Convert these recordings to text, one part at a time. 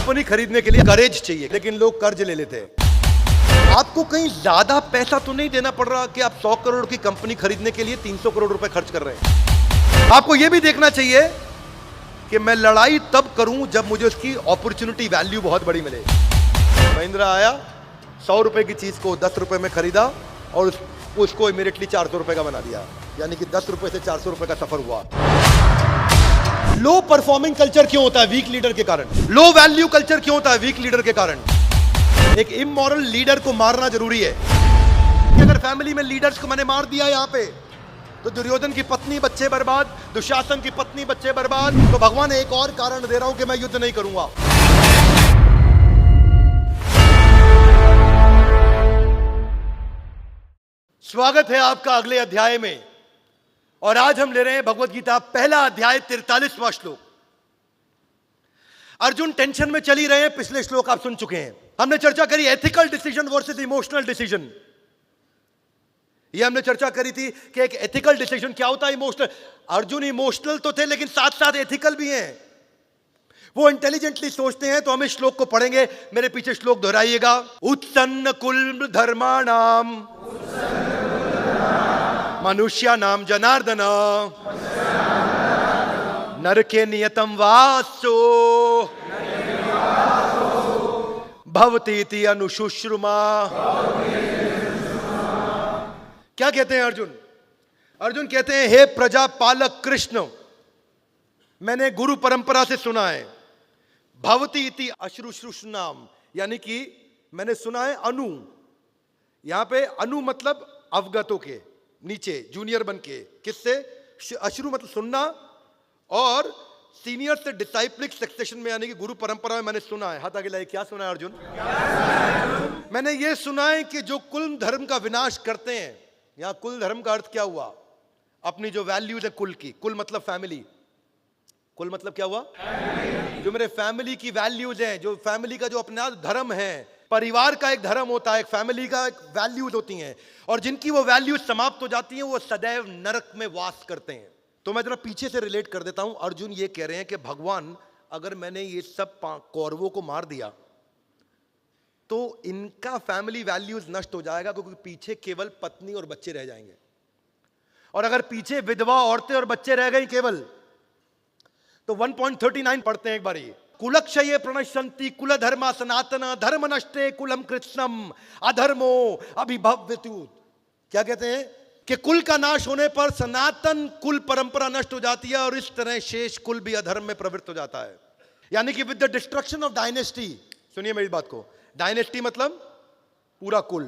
Company खरीदने के लिए करेज चाहिए, लेकिन लोग कर्ज ले लेते हैं। आपको कहीं ज्यादा पैसा तो नहीं देना पड़ रहा कि आप 100 करोड़ की कंपनी खरीदने के लिए 300 करोड़ रुपए खर्च कर रहे हैं। आपको यह भी देखना चाहिए कि मैं लड़ाई तब करूं जब मुझे उसकी अपॉर्चुनिटी वैल्यू बहुत बड़ी मिले। महिंद्रा आया, 100 रुपए की चीज को 10 रुपए में खरीदा और उसको इमीडिएटली 400 रुपए का बना दिया, यानी कि 10 रुपए से 400 रुपए का सफर हुआ। लो परफॉर्मिंग कल्चर क्यों होता है? वीक लीडर के कारण। लो वैल्यू कल्चर क्यों होता है? वीक लीडर के कारण। एक इमोरल लीडर को मारना जरूरी है। अगर फैमिली में लीडर्स को मैंने मार दिया यहां पे, तो दुर्योधन की पत्नी बच्चे बर्बाद, दुशासन की पत्नी बच्चे बर्बाद। तो भगवान एक और कारण दे रहा हूं कि मैं युद्ध नहीं करूंगा। स्वागत है आपका अगले अध्याय में, और आज हम ले रहे हैं भगवत गीता पहला अध्याय 43वां श्लोक। अर्जुन टेंशन में चल ही रहे हैं, पिछले श्लोक आप सुन चुके हैं। हमने चर्चा करी ethical decision versus emotional decision. ये हमने चर्चा करी थी कि एक एथिकल डिसीजन क्या होता है, इमोशनल। अर्जुन इमोशनल तो थे लेकिन साथ साथ एथिकल भी हैं। वो इंटेलिजेंटली सोचते हैं। तो हम इस श्लोक को पढ़ेंगे, मेरे पीछे श्लोक दोहराइएगा। उत्सन्न कुल धर्माणाम मनुष्या नाम जनार्दन नरके नियतम वासो भवतीति अनुशुश्रुमा। क्या कहते हैं अर्जुन? अर्जुन कहते हैं, हे प्रजापालक कृष्ण, मैंने गुरु परंपरा से सुना है, भवती इति अश्रुश्रुष्णाम, यानी कि मैंने सुना है अनु। यहां पे अनु मतलब अवगतों के नीचे, जूनियर बन के। किससे? अश्रु मतलब सुनना, और सीनियर से डिसाइप्लिक सक्सेशन में, यानी कि गुरु परंपरा में मैंने सुना है। हाथ आगे लाइए, क्या सुना है अर्जुन? मैंने ये सुना है कि जो कुल धर्म का विनाश करते हैं, यहां कुल धर्म का अर्थ क्या हुआ? अपनी जो वैल्यूज है कुल की। कुल मतलब फैमिली। कुल मतलब क्या हुआ? जो मेरे फैमिली की वैल्यूज हैं, जो फैमिली का जो अपना धर्म है, परिवार का एक धर्म होता है, एक फैमिली का एक वैल्यूज होती हैं, और जिनकी वो वैल्यूज समाप्त हो जाती हैं, वो सदैव नरक में वास करते हैं। तो मैं जरा पीछे से रिलेट कर देता हूं। अर्जुन ये कह रहे हैं कि भगवान, अगर मैंने ये सब कौरवों को मार दिया तो इनका फैमिली वैल्यूज नष्ट हो जाएगा, क्योंकि पीछे केवल पत्नी और बच्चे रह जाएंगे। और अगर पीछे विधवा औरतें और बच्चे रह गए केवल, तो 1.39 पढ़ते हैं एक बार। कुलक्षये प्रणश्यन्ति कुल धर्मा सनातन धर्म नष्टे कुलम कृत्स्नम अधर्मो अभिभव्यतु। क्या कहते हैं कि कुल का नाश होने पर सनातन कुल परंपरा नष्ट हो जाती है, और इस तरह शेष कुल भी अधर्म में प्रवृत्त हो जाता है। यानी कि with the destruction of dynasty, सुनिए मेरी बात को, डायनेस्टी मतलब पूरा कुल,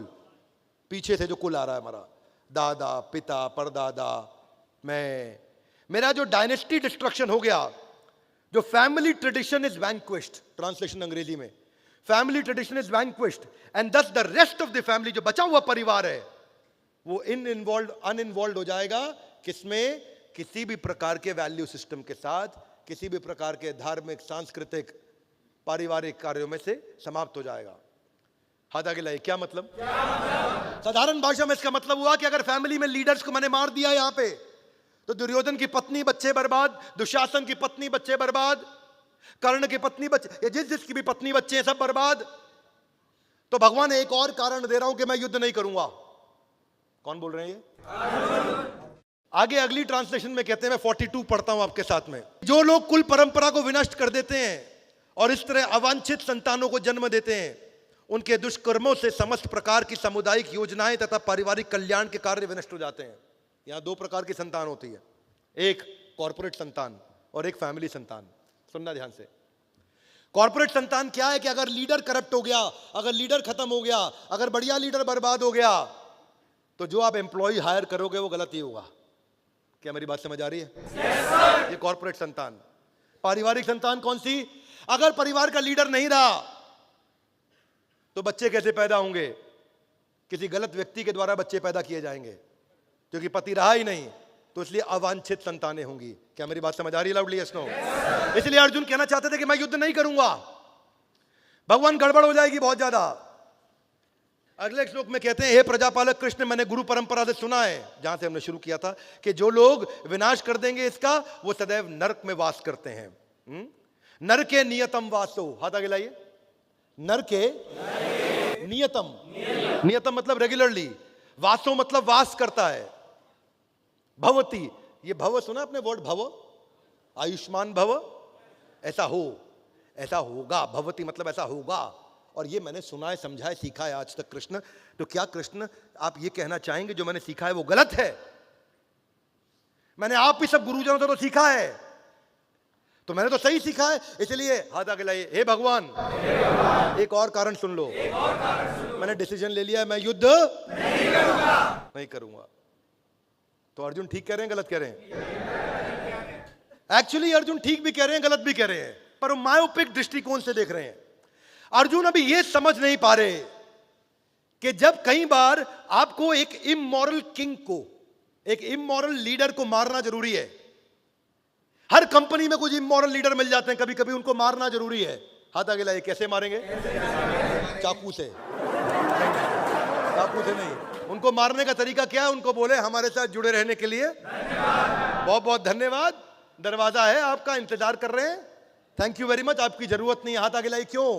पीछे से जो कुल आ रहा है हमारा, दादा पिता परदादा, मैं, मेरा जो डायनेस्टी डिस्ट्रक्शन हो गया, जो फैमिली ट्रेडिशन इज वैंक्विश्ड, ट्रांसलेशन अंग्रेजी में, फैमिली ट्रेडिशन इज वैंक्विश्ड एंड दस the rest of the family, जो बचा हुआ परिवार है, वो अनइन्वॉल्व हो जाएगा। किसमें? किसी भी प्रकार के वैल्यू सिस्टम के साथ, किसी भी प्रकार के धार्मिक, सांस्कृतिक, पारिवारिक कार्यों में से समाप्त हो जाएगा। हाथ आगे लाइए, क्या मतलब? साधारण भाषा में इसका मतलब हुआ कि अगर फैमिली में लीडर्स को मैंने मार दिया यहां पे, तो दुर्योधन की पत्नी बच्चे बर्बाद, दुशासन की पत्नी बच्चे बर्बाद, कर्ण की पत्नी बच्चे, जिसकी भी पत्नी बच्चे हैं सब बर्बाद। तो भगवान एक और कारण दे रहा हूं कि मैं युद्ध नहीं करूंगा। कौन बोल रहे हैं ये? आगे अगली ट्रांसलेशन में कहते हैं, मैं 42 पढ़ता हूं आपके साथ में। जो लोग कुल परंपरा को विनष्ट कर देते हैं और इस तरह अवांछित संतानों को जन्म देते हैं, उनके दुष्कर्मों से समस्त प्रकार की सामुदायिक योजनाएं तथा पारिवारिक कल्याण के कार्य विनष्ट हो जाते हैं। यहां 2 प्रकार की संतान होती है, एक कॉर्पोरेट संतान और एक फैमिली संतान। सुनना ध्यान से। कॉर्पोरेट संतान क्या है कि अगर लीडर करप्ट हो गया, अगर लीडर खत्म हो गया, अगर बढ़िया लीडर बर्बाद हो गया, तो जो आप एम्प्लॉय हायर करोगे वो गलत ही होगा। क्या मेरी बात समझ आ रही है? Yes, ये कॉर्पोरेट संतान। पारिवारिक संतान कौन सी? अगर परिवार का लीडर नहीं रहा तो बच्चे कैसे पैदा होंगे? किसी गलत व्यक्ति के द्वारा बच्चे पैदा किए जाएंगे, क्योंकि पति रहा ही नहीं, तो इसलिए अवांछित संतानें होंगी। क्या मेरी बात समझ आ रही है? Loudly yes no? इसलिए अर्जुन कहना चाहते थे कि मैं युद्ध नहीं करूंगा, भगवान गड़बड़ हो जाएगी बहुत ज्यादा। अगले श्लोक में कहते हैं, हे प्रजापालक कृष्ण, मैंने गुरु परंपरा से सुना है, जहां से हमने शुरू किया था, कि जो लोग विनाश कर देंगे इसका, वो सदैव नरक में वास करते हैं। नर के नियतम वासो, हाथ आगे लाइए। नर के नियतम, नियतम मतलब रेगुलरली, वासो मतलब वास करता है। भवती, ये भव सुना आपने वर्ड भव, आयुष्मान भव, ऐसा हो, ऐसा होगा। भवती मतलब ऐसा होगा। और ये मैंने सुना है, समझा है, सीखा है आज तक कृष्ण। तो क्या कृष्ण आप ये कहना चाहेंगे जो मैंने सीखा है वो गलत है? मैंने आप भी सब गुरुजनों से तो सीखा है, तो मैंने तो सही सीखा है, इसलिए हाथ आगे लाइए। हे भगवान, एक और कारण सुन लो, मैंने डिसीजन ले लिया है, मैं युद्ध नहीं करूंगा। तो अर्जुन ठीक कह रहे हैं, गलत कह रहे हैं? एक्चुअली अर्जुन ठीक भी कह रहे हैं, गलत भी कह रहे हैं, पर मायोपिक दृष्टिकोण से देख रहे हैं। अर्जुन अभी यह समझ नहीं पा रहे कि जब कई बार आपको एक इमोरल किंग को, एक इमोरल लीडर को मारना जरूरी है। हर कंपनी में कुछ इमोरल लीडर मिल जाते हैं, कभी कभी उनको मारना जरूरी है। हाथ आगे लाइए। कैसे मारेंगे? चाकू से? चाकू से नहीं। उनको मारने का तरीका क्या है? उनको बोले हमारे साथ जुड़े रहने के लिए बहुत बहुत धन्यवाद, दरवाजा है आपका, इंतजार कर रहे हैं, थैंक यू वेरी मच, आपकी जरूरत नहीं है। हाथ आगे लाइए। क्यों?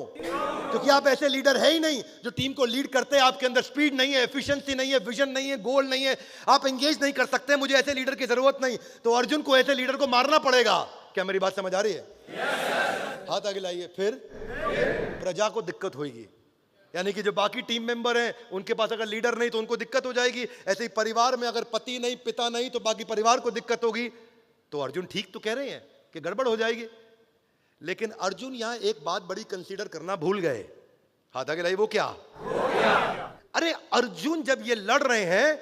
क्योंकि आप ऐसे लीडर है ही नहीं जो टीम को लीड करते हैं। आपके अंदर स्पीड नहीं है, एफिशिएंसी नहीं है, विजन नहीं है, गोल नहीं है, आप एंगेज नहीं कर सकते। मुझे ऐसे लीडर की जरूरत नहीं। तो अर्जुन को ऐसे लीडर को मारना पड़ेगा। क्या मेरी बात समझ आ रही है? हाथ आगे लाइए। फिर प्रजा को दिक्कत होगी, यानी कि जो बाकी टीम मेंबर हैं उनके पास अगर लीडर नहीं तो उनको दिक्कत हो जाएगी। ऐसे ही परिवार में अगर पति नहीं, पिता नहीं, तो बाकी परिवार को दिक्कत होगी। तो अर्जुन ठीक तो कह रहे हैं कि गड़बड़ हो जाएगी, लेकिन अर्जुन यहां एक बात बड़ी कंसीडर करना भूल गए। हाथ आगे लाइए। वो क्या? अरे अर्जुन जब ये लड़ रहे हैं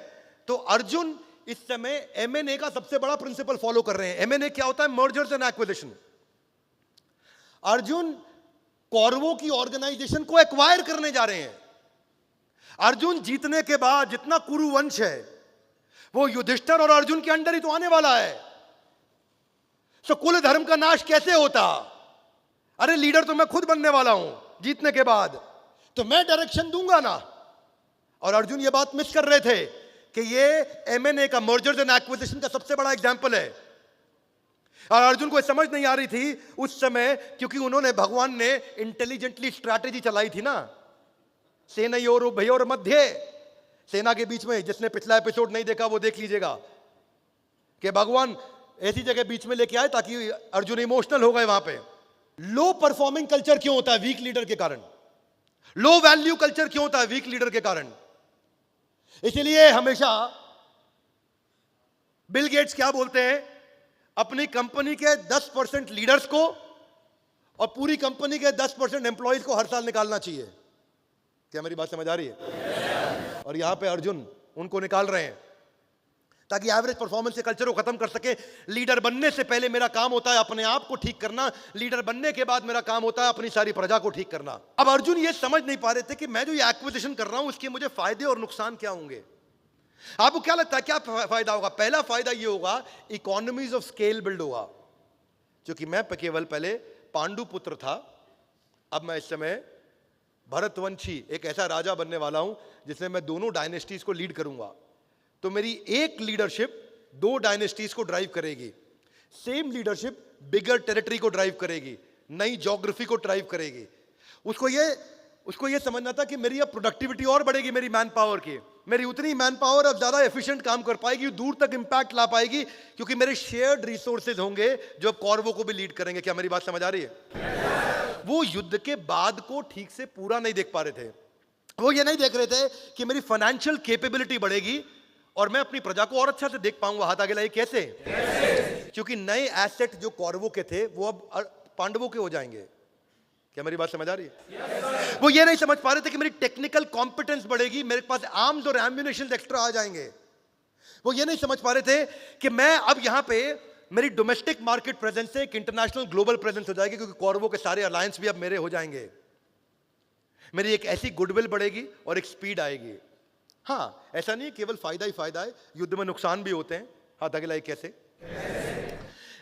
तो अर्जुन इस समय एमएनए का सबसे बड़ा प्रिंसिपल फॉलो कर रहे हैं। एमएनए क्या होता है? Mergers and acquisition. अर्जुन कौरवों की ऑर्गेनाइजेशन को एक्वायर करने जा रहे हैं। अर्जुन जीतने के बाद जितना कुरु वंश है वो युधिष्ठिर और अर्जुन के अंडर ही तो आने वाला है। सो कुल धर्म का नाश कैसे होता? अरे लीडर तो मैं खुद बनने वाला हूं जीतने के बाद, तो मैं डायरेक्शन दूंगा ना। और अर्जुन ये बात मिस कर रहे थे कि ये एमएनए का, मर्जर्स एंड एक्विजिशन का सबसे बड़ा एग्जांपल है। और अर्जुन को समझ नहीं आ रही थी उस समय, क्योंकि उन्होंने, भगवान ने इंटेलिजेंटली स्ट्रैटेजी चलाई थी ना, सेनयोर उभयोर मध्य, सेना के बीच में। जिसने पिछला एपिसोड नहीं देखा वो देख लीजिएगा कि भगवान ऐसी जगह बीच में लेके आए ताकि अर्जुन इमोशनल हो गए वहां पे। लो परफॉर्मिंग कल्चर क्यों होता है? वीक लीडर के कारण। लो वैल्यू कल्चर क्यों होता है? वीक लीडर के कारण। इसलिए हमेशा बिल गेट्स क्या बोलते हैं? अपनी कंपनी के 10% लीडर्स को और पूरी कंपनी के 10% एम्प्लॉइज को हर साल निकालना चाहिए। क्या मेरी बात समझ आ रही है? और यहां पे अर्जुन उनको निकाल रहे हैं ताकि एवरेज परफॉर्मेंस के कल्चर को खत्म कर सके। लीडर बनने से पहले मेरा काम होता है अपने आप को ठीक करना, लीडर बनने के बाद मेरा काम होता है अपनी सारी प्रजा को ठीक करना। अब अर्जुन ये समझ नहीं पा रहे थे कि मैं जो ये एक्विजिशन कर रहा हूं उसके मुझे फायदे और नुकसान क्या होंगे। आपको क्या लगता है क्या फायदा होगा? पहला फायदा ये होगा, इकोनॉमीज ऑफ स्केल बिल्ड होगा। क्योंकि मैं केवल पहले पांडु पुत्र था, अब मैं इस समय भरतवंशी एक ऐसा राजा बनने वाला हूं जिसमें मैं दोनों डायनेस्टीज को लीड करूंगा। तो मेरी एक लीडरशिप 2 डायनेस्टीज को ड्राइव करेगी। सेम लीडरशिप बिगर टेरिटरी को ड्राइव करेगी, नई ज्योग्राफी को ड्राइव करेगी। उसको ये समझना था कि मेरी अब प्रोडक्टिविटी और बढ़ेगी, मेरी मैन पावर की, मेरी उतनी मैन पावर अब ज्यादा एफिशिएंट काम कर पाएगी, दूर तक इंपैक्ट ला पाएगी, क्योंकि मेरे शेयर्ड रिसोर्सेज होंगे जो अब कौरवों को भी लीड करेंगे। क्या मेरी बात समझ आ रही है? वो युद्ध के बाद को ठीक से पूरा नहीं देख पा रहे थे। वो ये नहीं देख रहे थे कि मेरी फाइनेंशियल कैपेबिलिटी बढ़ेगी और मैं अपनी प्रजा को और अच्छा से देख पाऊंगा। हाथ आगे लाइए। कैसे? क्योंकि नए एसेट जो कौरवों के थे वो अब पांडवों के हो जाएंगे। क्या मेरी बात समझ आ रही है? वो ये नहीं समझ पा रहे थे कि मेरी टेक्निकल कॉम्पिटेंस बढ़ेगी, मेरे पास आर्म्स और एम्युनिशन एक्स्ट्रा आ जाएंगे। वो ये नहीं समझ पा रहे थे कि मैं अब यहां पे मेरी डोमेस्टिक मार्केट प्रेजेंस से एक इंटरनेशनल ग्लोबल प्रेजेंस हो जाएगी, क्योंकि कौरवों के सारे अलायंस भी अब मेरे हो जाएंगे। मेरी एक ऐसी गुडविल बढ़ेगी और एक स्पीड आएगी। हाँ, ऐसा नहीं केवल फायदा ही फायदा है, युद्ध में नुकसान भी होते हैं। हाथ आगे लाइए। कैसे?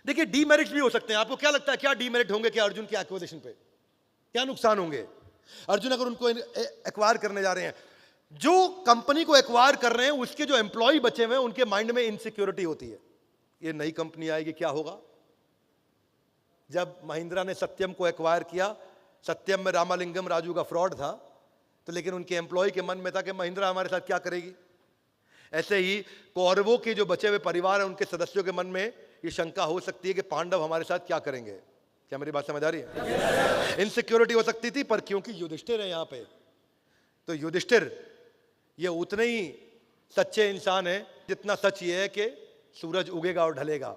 देखिए, डीमेरिट्स भी हो सकते हैं। आपको क्या लगता है क्या डीमेरिट होंगे क्या अर्जुन की एक्विजिशन पे? क्या नुकसान होंगे? अर्जुन अगर उनको एक्वायर करने जा रहे हैं, जो कंपनी को एक्वायर कर रहे हैं उसके जो एम्प्लॉय बचे हुए हैं उनके माइंड में इनसिक्योरिटी होती है। ये नई कंपनी आएगी, क्या होगा? जब महिंद्रा ने सत्यम को एक्वायर किया, सत्यम में रामालिंगम राजू का फ्रॉड था, तो लेकिन उनके एम्प्लॉय के मन में था कि महिंद्रा हमारे साथ क्या करेगी। ऐसे ही कौरवों के जो बचे हुए परिवार है, उनके सदस्यों के मन में ये शंका हो सकती है कि पांडव हमारे साथ क्या करेंगे। क्या मेरी बात समझ आ रही है? इनसिक्योरिटी हो सकती थी, पर क्योंकि युधिष्ठिर है यहां पे, तो युधिष्ठिर ये उतने ही सच्चे इंसान है जितना सच ये है कि सूरज उगेगा और ढलेगा।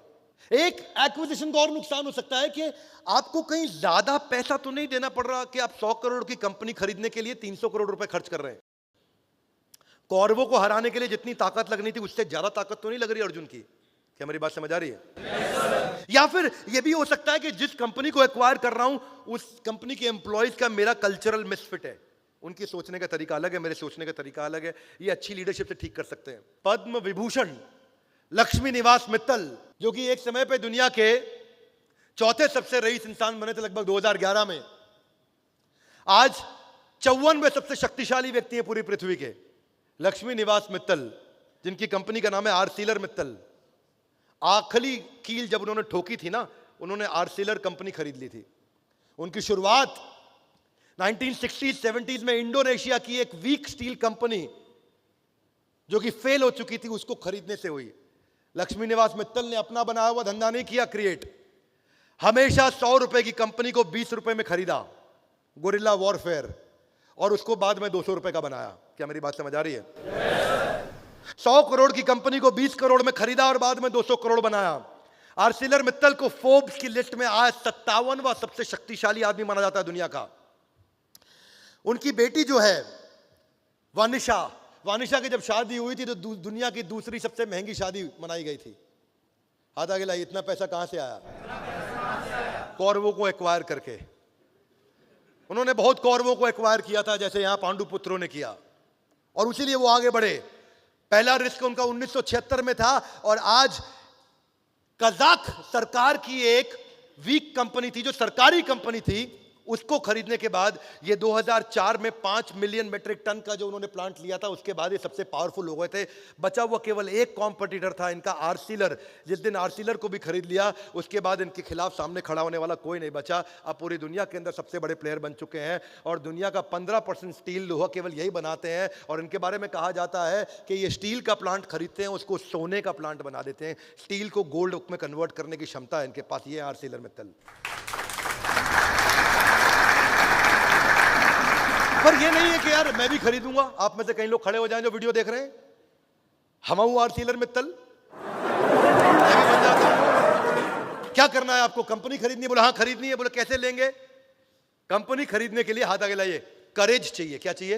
एक एक्विजिशन का और नुकसान हो सकता है कि आपको कहीं ज्यादा पैसा तो नहीं देना पड़ रहा कि आप 100 करोड़ की कंपनी खरीदने के लिए 300 करोड़ रुपए खर्च कर रहे हैं। कौरवों को हराने के लिए जितनी ताकत लगनी थी उससे ज्यादा ताकत तो नहीं लग रही अर्जुन की। क्या मेरी बात समझ आ रही है? या फिर यह भी हो सकता है कि जिस कंपनी को एक्वायर कर रहा हूं उस कंपनी के एम्प्लॉयज का मेरा कल्चरल मिसफिट है, उनकी सोचने का तरीका अलग है, मेरे सोचने का तरीका अलग है। ये अच्छी लीडरशिप से ठीक कर सकते हैं। पद्म विभूषण लक्ष्मी निवास मित्तल, जो कि एक समय पे दुनिया के चौथे सबसे रईस इंसान बने थे लगभग 2011 में, आज 54वें सबसे शक्तिशाली व्यक्ति है पूरी पृथ्वी के। लक्ष्मी निवास मित्तल, जिनकी कंपनी का नाम है आर्सिलर मित्तल। आखिरी कील जब उन्होंने ठोकी थी ना, उन्होंने आर्सिलर कंपनी खरीद ली थी। उनकी शुरुआत 1960s 70s में इंडोनेशिया की एक वीक स्टील कंपनी जो कि फेल हो चुकी थी उसको खरीदने से हुई। लक्ष्मी निवास मित्तल ने अपना बनाया हुआ धंधा नहीं किया क्रिएट, हमेशा 100 रुपए की कंपनी को 20 रुपए में खरीदा, गोरिल्ला वॉरफेयर, और उसको बाद में 200 रुपए का बनाया। क्या मेरी बात समझ आ रही है? 100 करोड़ की कंपनी को 20 करोड़ में खरीदा और बाद में 200 करोड़ बनाया। आर्सिलर मित्तल को फोर्ब्स की लिस्ट में आज 57वां सबसे शक्तिशाली आदमी माना जाता है दुनिया का। उनकी बेटी जो है वानिशा की जब शादी हुई थी तो दुनिया की दूसरी सबसे महंगी शादी मनाई गई थी। हाथ आगे लाइए, इतना पैसा कहां से आया? कौरवों को एक्वायर करके। उन्होंने बहुत कौरवों को एक्वायर किया था, जैसे यहां पांडु पुत्रों ने किया, और उसीलिए वो आगे बढ़े। पहला रिस्क उनका 1976 में था, और आज कजाक सरकार की एक वीक कंपनी थी, जो सरकारी कंपनी थी, उसको खरीदने के बाद ये 2004 में 5 मिलियन मेट्रिक टन का जो उन्होंने प्लांट लिया था, उसके बाद ये सबसे पावरफुल हो गए थे। बचा हुआ केवल एक कॉम्पिटिटर था इनका, आर्सिलर। जिस दिन आर्सिलर को भी खरीद लिया, उसके बाद इनके खिलाफ सामने खड़ा होने वाला कोई नहीं बचा। अब पूरी दुनिया के अंदर सबसे बड़े प्लेयर बन चुके हैं, और दुनिया का 15% स्टील लोहा केवल यही बनाते हैं। और इनके बारे में कहा जाता है कि ये स्टील का प्लांट खरीदते हैं, उसको सोने का प्लांट बना देते हैं। स्टील को गोल्ड में कन्वर्ट करने की क्षमता है इनके पास। ये आर्सिलर मित्तल। पर ये नहीं है कि यार मैं भी खरीदूंगा। आप में से कई लोग खड़े हो जाएं जो वीडियो देख रहे हैं, हम आर्सिलर मित्तल, मैं भी बन जाता हूं। क्या करना है आपको? कंपनी खरीदनी है? बोले हाँ खरीदनी है। बोले कैसे लेंगे? कंपनी खरीदने के लिए हाथ आगे लाइए, करेज चाहिए। क्या चाहिए?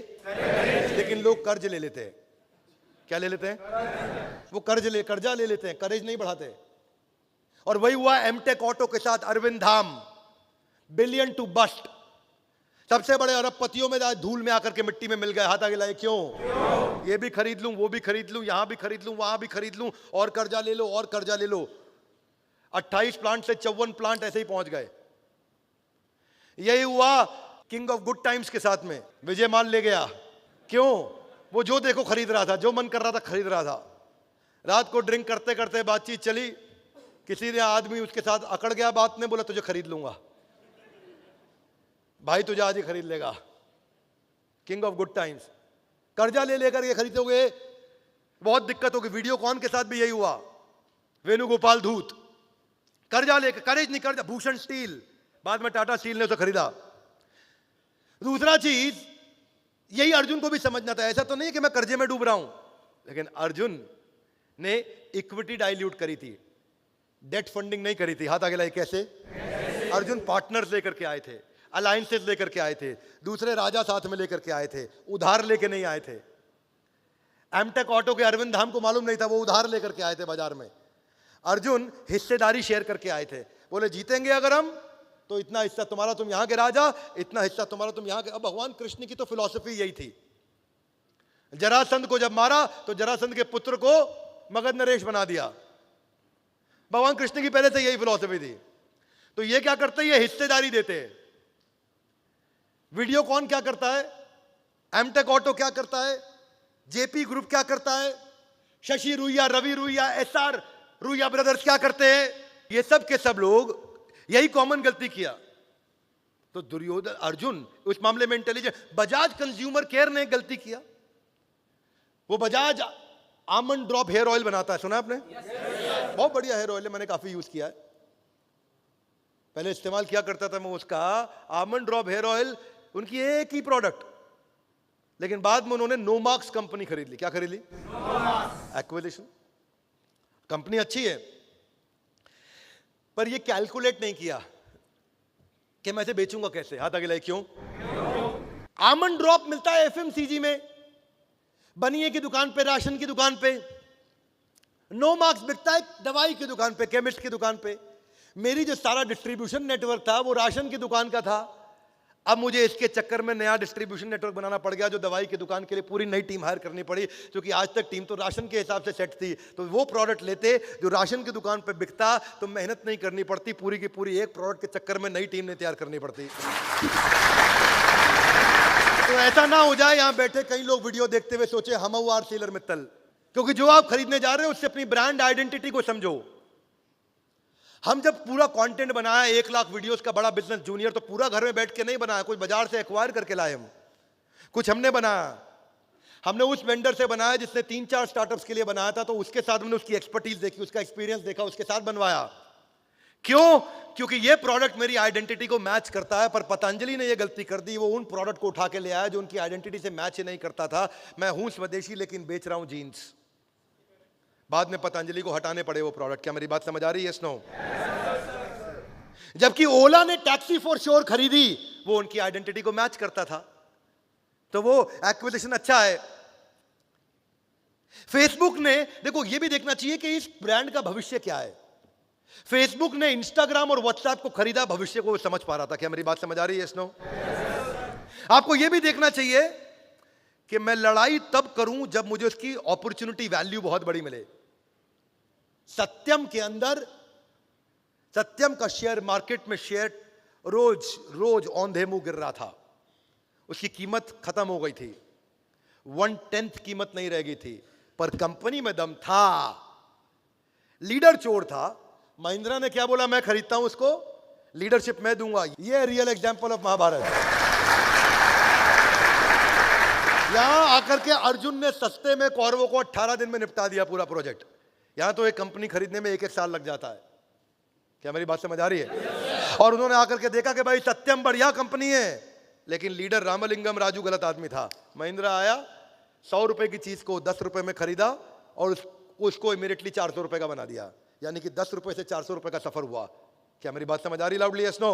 लेकिन लोग कर्ज ले लेते हैं। क्या ले लेते हैं? वो कर्जा ले लेते हैं, करेज नहीं बढ़ाते। और वही हुआ एमटेक ऑटो के साथ। अरविंद धाम बिलियन टू बस्ट, सबसे बड़े अरबपतियों में आज धूल में आकर के मिट्टी में मिल गए। हाथ आगे लाए, क्यों? ये भी खरीद लूं, वो भी खरीद लूं, यहां भी खरीद लूं, वहां भी खरीद लूं, और कर्जा ले लो, और कर्जा ले लो। 28 प्लांट से 54 प्लांट ऐसे ही पहुंच गए। यही हुआ किंग ऑफ गुड टाइम्स के साथ में। विजय माल ले गया। क्यों? वो जो देखो खरीद रहा था, जो मन कर रहा था खरीद रहा था। रात को ड्रिंक करते करते बातचीत चली, किसी ने आदमी उसके साथ अकड़ गया बात में, बोला तुझे खरीद लूंगा भाई, तुझे आज ही खरीद लेगा। King of good times. कर्जा ले लेकर ये खरीदोगे, बहुत दिक्कत होगी। वीडियोकॉन के साथ भी यही हुआ। वेणुगोपाल धूत कर्जा लेकर, करेज नहीं, कर्जा। भूषण स्टील, बाद में टाटा स्टील ने उसे खरीदा। दूसरा चीज, यही अर्जुन को भी समझना था। ऐसा तो नहीं है कि मैं कर्जे में डूब रहा हूं, लेकिन अर्जुन ने इक्विटी डाइल्यूट करी थी, डेट फंडिंग नहीं करी थी। हाथ आगे लाइए, कैसे? अर्जुन पार्टनर्स लेकर के आए थे, अलायंसेस लेकर के आए थे, दूसरे राजा साथ में लेकर के आए थे, उधार लेके नहीं आए थे। एमटेक ऑटो के अरविंद धाम को मालूम नहीं था, वो उधार लेकर के आए थे बाजार में। अर्जुन हिस्सेदारी शेयर करके आए थे। बोले जीतेंगे अगर हम तो इतना हिस्सा तुम्हारा, तुम यहां के राजा, इतना हिस्सा तुम्हारा, तुम यहां के। अब भगवान कृष्ण की तो फिलॉसफी यही थी। जरासंध को जब मारा तो जरासंध के पुत्र को मगध नरेश बना दिया। भगवान कृष्ण की पहले से यही फिलॉसफी थी। तो ये क्या करते हैं? ये हिस्सेदारी देते हैं। वीडियोकॉन क्या करता है? एमटेक ऑटो क्या करता है? जेपी ग्रुप क्या करता है? शशि रुइया, रवि रुइया, एसआर रुइया ब्रदर्स क्या करते हैं? ये सब के सब लोग यही कॉमन गलती किया। तो दुर्योधन अर्जुन उस मामले में इंटेलिजेंट। बजाज कंज्यूमर केयर ने एक गलती किया, वो Bajaj almond drop hair oil बनाता है, सुना आपने? बहुत बढ़िया हेयर ऑयल है, मैंने काफी यूज किया है, पहले इस्तेमाल किया करता था मैं उसका। आमंड ड्रॉप हेयर ऑयल उनकी एक ही प्रोडक्ट, लेकिन बाद में उन्होंने नोमार्क्स कंपनी खरीद ली। क्या खरीद ली? एक्विजिशन। कंपनी अच्छी है, पर ये कैलकुलेट नहीं किया कि मैं इसे बेचूंगा कैसे। हाथ आगे लाइए, क्यों? आमंड ड्रॉप मिलता है एफएमसीजी में, बनिए की दुकान पे, राशन की दुकान पे। नोमार्क्स बिकता है दवाई की दुकान पे, केमिस्ट की दुकान पे। मेरी जो सारा डिस्ट्रीब्यूशन नेटवर्क था वो राशन की दुकान का था। अब मुझे इसके चक्कर में नया डिस्ट्रीब्यूशन नेटवर्क बनाना पड़ गया, जो दवाई की दुकान के लिए पूरी नई टीम हायर करनी पड़ी, क्योंकि आज तक टीम तो राशन के हिसाब से सेट थी। तो वो प्रोडक्ट लेते जो राशन की दुकान पे बिकता, तो मेहनत नहीं करनी पड़ती, पूरी की पूरी एक प्रोडक्ट के चक्कर में नई टीम ने तैयार करनी पड़ती। तो ऐसा ना हो जाए यहां बैठे कई लोग वीडियो देखते हुए सोचे हम आर सीलर मित्तल, क्योंकि जो आप खरीदने जा रहे हो उससे अपनी ब्रांड आइडेंटिटी को समझो। हम जब पूरा कंटेंट बनाया, 1 लाख वीडियोस का बड़ा बिजनेस जूनियर, तो पूरा घर में बैठ के नहीं बनाया, कुछ बाजार से एक्वायर करके लाए हम, कुछ हमने बनाया। हमने उस वेंडर से बनाया जिसने 3-4 स्टार्टअप्स के लिए बनाया था, तो उसके साथ हमने उसकी एक्सपर्टीज देखी, उसका एक्सपीरियंस देखा, उसके साथ बनवाया। क्यों? क्योंकि ये प्रोडक्ट मेरी आइडेंटिटी को मैच करता है। पर पतंजलि ने ये गलती कर दी, वो उन प्रोडक्ट को उठा के ले आया जो उनकी आइडेंटिटी से मैच ही नहीं करता था। मैं हूं स्वदेशी लेकिन बेच रहा हूं जीन्स। बाद में पतंजलि को हटाने पड़े वो प्रोडक्ट। क्या मेरी बात समझ आ रही है? स्नो। जबकि ओला ने टैक्सी फॉर श्योर खरीदी, वो उनकी आइडेंटिटी को मैच करता था, तो वो एक्विजिशन अच्छा है। फेसबुक ने, देखो ये भी देखना चाहिए कि इस ब्रांड का भविष्य क्या है। फेसबुक ने इंस्टाग्राम और व्हाट्सएप को खरीदा, भविष्य को समझ पा रहा था। क्या मेरी बात समझ आ रही है? स्नो। आपको यह भी देखना चाहिए कि मैं लड़ाई तब करूं जब मुझे उसकी अपॉर्चुनिटी वैल्यू बहुत बड़ी मिले। सत्यम के अंदर, सत्यम का शेयर मार्केट में शेयर रोज रोज औंधे मुंह गिर रहा था, उसकी कीमत खत्म हो गई थी, 1/10 कीमत नहीं रह गई थी, पर कंपनी में दम था, लीडर चोर था। महिंद्रा ने क्या बोला? मैं खरीदता हूं उसको, लीडरशिप मैं दूंगा। ये रियल एग्जांपल ऑफ महाभारत। यहां आकर के अर्जुन ने सस्ते में कौरवों को 18 दिन में निपटा दिया पूरा प्रोजेक्ट। यहां तो एक कंपनी खरीदने में 1-1 साल लग जाता है। क्या मेरी बात समझ आ रही है? और उन्होंने आकर के देखा कि भाई सत्यम बढ़िया कंपनी है, लेकिन लीडर रामलिंगम राजू गलत आदमी था। महिंद्रा आया, 100 रुपए की चीज को 10 रुपए में खरीदा और उसको इमीडिएटली 400 रुपए का बना दिया, यानी कि 10 रुपए से 400 रुपए का सफर हुआ। क्या मेरी बात समझ आ रही? Loudly snow.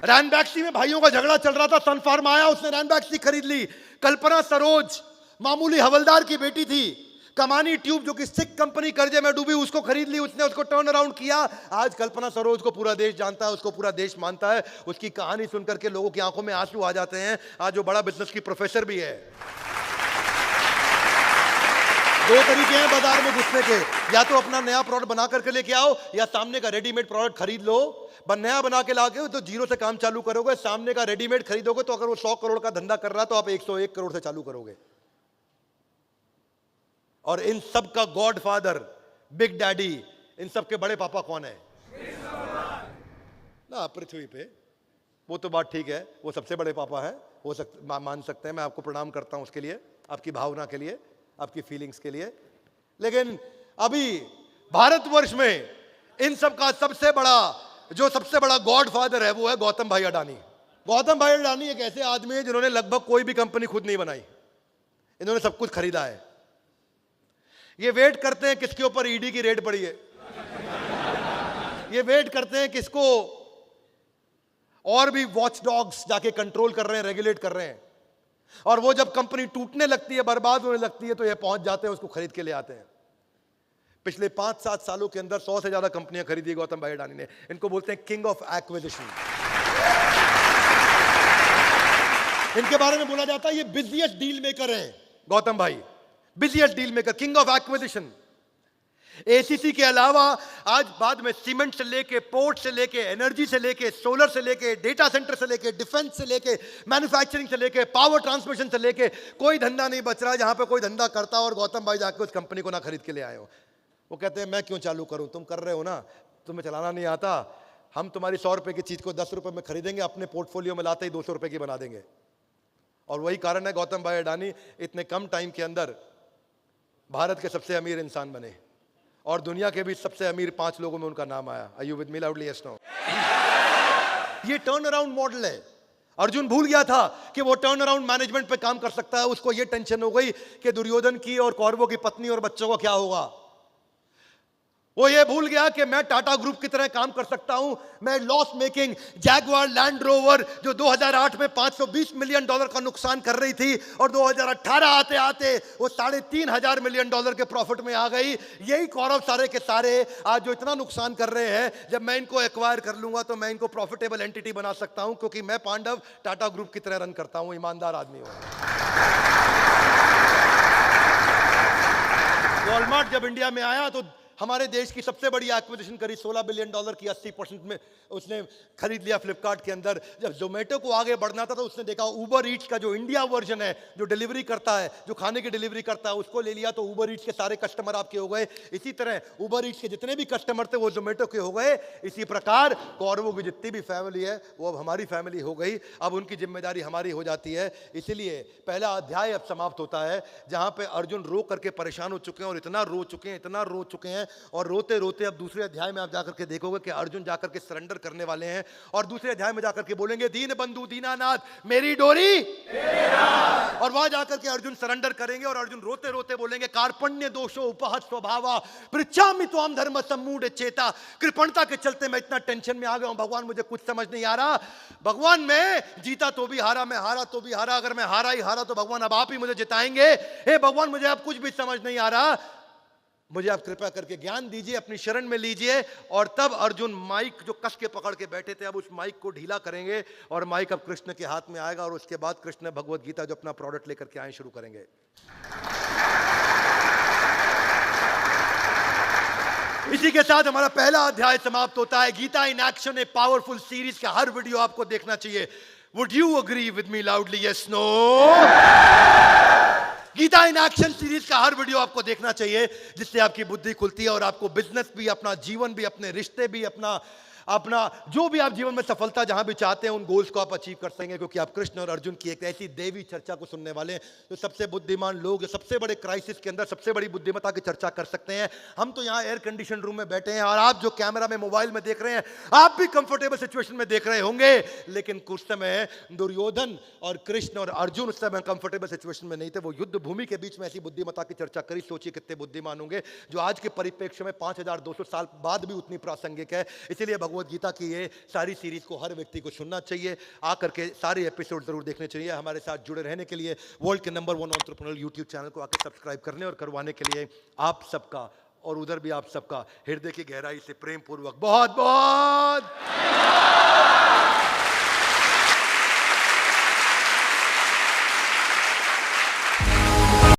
रैनबैक्सी में भाइयों का झगड़ा चल रहा था, सन फार्मा आया, उसने रैनबैक्सी खरीद ली। कल्पना सरोज मामूली हवलदार की बेटी थी, कमानी ट्यूब जो कि सिख कंपनी कर्जे में डूबी, उसको खरीद ली, उसने उसको टर्न अराउंड किया। आज कल्पना सरोज को पूरा देश जानता है, उसको पूरा देश मानता है। उसकी कहानी सुनकर के लोगों की आंखों में आंसू आ जाते हैं। आज वो बड़ा बिजनेस की प्रोफेसर भी है। 2 तरीके हैं बाजार में घुसने के, या तो अपना नया प्रोडक्ट बना करके लेके आओ, या सामने का रेडीमेड प्रोडक्ट खरीद लो। नया बना के लाके तो जीरो से काम चालू करोगे, सामने का रेडीमेड खरीदोगे तो अगर वो 100 करोड़ का धंधा कर रहा है तो आप 101 करोड़ से चालू करोगे। और इन सब का गॉड फादर, बिग डैडी, इन सब के बड़े पापा कौन है? ना पृथ्वी पे। वो तो बात ठीक है, वो सबसे बड़े पापा है, हो सकता मान सकते हैं, मैं आपको प्रणाम करता हूं उसके लिए, आपकी भावना के लिए, आपकी फीलिंग्स के लिए। लेकिन अभी भारतवर्ष में इन सब का सबसे बड़ा गॉड फादर है, वो है गौतम भाई अडानी। गौतम भाई अडानी एक ऐसे आदमी है जिन्होंने लगभग कोई भी कंपनी खुद नहीं बनाई, इन्होंने सब कुछ खरीदा है। ये वेट करते हैं किसके ऊपर ईडी की रेड पड़ी है, ये वेट करते हैं किसको और भी वॉच डॉग्स जाके कंट्रोल कर रहे हैं, रेगुलेट कर रहे हैं। और वो जब कंपनी टूटने लगती है, बर्बाद होने लगती है, तो ये पहुंच जाते हैं, उसको खरीद के ले आते हैं। पिछले 5-7 सालों के अंदर 100 से ज्यादा कंपनियां खरीदी गौतम भाई अडानी ने। इनको बोलते हैं किंग ऑफ एक्विजिशन। इनके बारे में बोला जाता है ये बिजिएस्ट डील मेकर हैं गौतम भाई, busiest deal maker, king of acquisition. ACC के अलावा आज बाद में सीमेंट से लेके, पोर्ट से लेके, एनर्जी से लेके, सोलर से लेके, डेटा सेंटर से लेके, डिफेंस से लेके, मैन्युफैक्चरिंग से लेके, पावर ट्रांसमिशन से लेके, कोई धंधा नहीं बच रहा जहां पे कोई धंधा करता और गौतम भाई जाके उस कंपनी को ना खरीद के ले आए हो। वो कहते हैं मैं क्यों चालू करूं, तुम कर रहे हो ना, तुम्हें चलाना नहीं आता, हम तुम्हारी 100 रुपए की चीज को 10 रुपए में खरीदेंगे, अपने पोर्टफोलियो में लाते ही 200 रुपए की बना देंगे। और वही कारण है गौतम भाई अडानी इतने कम टाइम के अंदर भारत के सबसे अमीर इंसान बने और दुनिया के भी सबसे अमीर 5 लोगों में उनका नाम आया। Are you with me loudly? Yes no? ये टर्न अराउंड मॉडल है। अर्जुन भूल गया था कि वो टर्न अराउंड मैनेजमेंट पे काम कर सकता है। उसको ये टेंशन हो गई कि दुर्योधन की और कौरवों की पत्नी और बच्चों का क्या होगा। वो ये भूल गया कि मैं टाटा ग्रुप की तरह काम कर सकता हूं। मैं loss making Jaguar land rover जो 2008 में $520 मिलियन का नुकसान कर रही थी और 2018 आते आते वो $3.5 मिलियन के प्रॉफिट में आ गई। यही कौरव सारे के सारे आज जो इतना नुकसान कर रहे हैं, जब मैं इनको एक्वायर कर लूंगा तो मैं इनको प्रॉफिटेबल एंटिटी बना सकता हूं, क्योंकि मैं पांडव टाटा ग्रुप की तरह रन करता हूं, ईमानदार आदमी हूं। वॉलमार्ट जब इंडिया में आया तो हमारे देश की सबसे बड़ी एक्विजिशन करी $16 बिलियन की 80% में उसने खरीद लिया फ्लिपकार्ट के अंदर। जब जोमेटो को आगे बढ़ना था तो उसने देखा उबर ईट्स का जो इंडिया वर्जन है, जो डिलीवरी करता है, जो खाने की डिलीवरी करता है, उसको ले लिया तो उबर ईट्स के सारे कस्टमर आपके हो गए। इसी तरह उबर ईट्स के जितने भी कस्टमर थे वो जोमेटो के हो गए। इसी प्रकार कौरवों की जितनी भी फैमिली है वो अब हमारी फैमिली हो गई। अब उनकी जिम्मेदारी हमारी हो जाती है। इसीलिए पहला अध्याय अब समाप्त होता है जहां पे अर्जुन रो करके परेशान हो चुके हैं और इतना रो चुके हैं और रोते रोते अब दूसरे अध्याय में आप जाकर के देखोगे कि अर्जुन जाकर के सरेंडर करने वाले हैं और दूसरे अध्याय में जाकर के बोलेंगे दीन बंधु दीनानाथ मेरी डोरी। और वहां जाकर के अर्जुन सरेंडर करेंगे और अर्जुन रोते रोते बोलेंगे कार्पण्य दोषो उपहत स्वभावा पृच्छामि त्वाम धर्म सम्मूढ़ चेता। कृपणता के चलते मैं इतना टेंशन में आ गया हूं भगवान, मुझे कुछ समझ नहीं आ रहा। भगवान मैं जीता तो भी हारा, मैं हारा तो भी हारा। अगर मैं हारा ही हारा तो भगवान अब आप ही मुझे जिताएंगे। हे भगवान मुझे अब कुछ भी समझ नहीं आ रहा, मुझे आप कृपा करके ज्ञान दीजिए, अपनी शरण में लीजिए। और तब अर्जुन माइक जो कस के पकड़ के बैठे थे अब उस माइक को ढीला करेंगे और माइक अब कृष्ण के हाथ में आएगा और उसके बाद कृष्ण भगवत गीता जो अपना प्रोडक्ट लेकर के आए शुरू करेंगे। इसी के साथ हमारा पहला अध्याय समाप्त होता है। Gita in action, a powerful series का हर वीडियो आपको देखना चाहिए। Would you agree with me loudly? Yes no? Gita in action series का हर वीडियो आपको देखना चाहिए, जिससे आपकी बुद्धि खुलती है और आपको बिजनेस भी, अपना जीवन भी, अपने रिश्ते भी, अपना जो भी आप जीवन में सफलता जहां भी चाहते हैं उन गोल्स को आप अचीव कर सकेंगे। क्योंकि आप कृष्ण और अर्जुन की एक ऐसी देवी चर्चा को सुनने वाले हैं जो सबसे बुद्धिमान लोग सबसे बड़े क्राइसिस के अंदर सबसे बड़ी बुद्धिमत्ता की चर्चा कर सकते हैं। हम तो यहाँ एयर कंडीशन रूम में बैठे हैं और आप जो कैमरा में मोबाइल में देख रहे हैं आप भी कंफर्टेबल सिचुएशन में देख रहे होंगे, लेकिन कुछ समय दुर्योधन और कृष्ण और अर्जुन उस समय कंफर्टेबल सिचुएशन में नहीं थे। वो युद्ध भूमि के बीच में ऐसी बुद्धिमत्ता की चर्चा करी। सोचिए कितने बुद्धिमान होंगे, जो आज के परिप्रेक्ष्य में 5200 साल बाद भी उतनी प्रासंगिक है। इसीलिए भगवत गीता की ये सारी सीरीज को हर व्यक्ति को सुनना चाहिए, आकर के सारे एपिसोड जरूर देखने चाहिए। हमारे साथ जुड़े रहने के लिए वर्ल्ड के नंबर 1 एंटरप्रेन्योर यूट्यूब चैनल को आकर सब्सक्राइब करने और करवाने के लिए आप सबका और उधर भी आप सबका हृदय की गहराई से प्रेम पूर्वक बहुत बहुत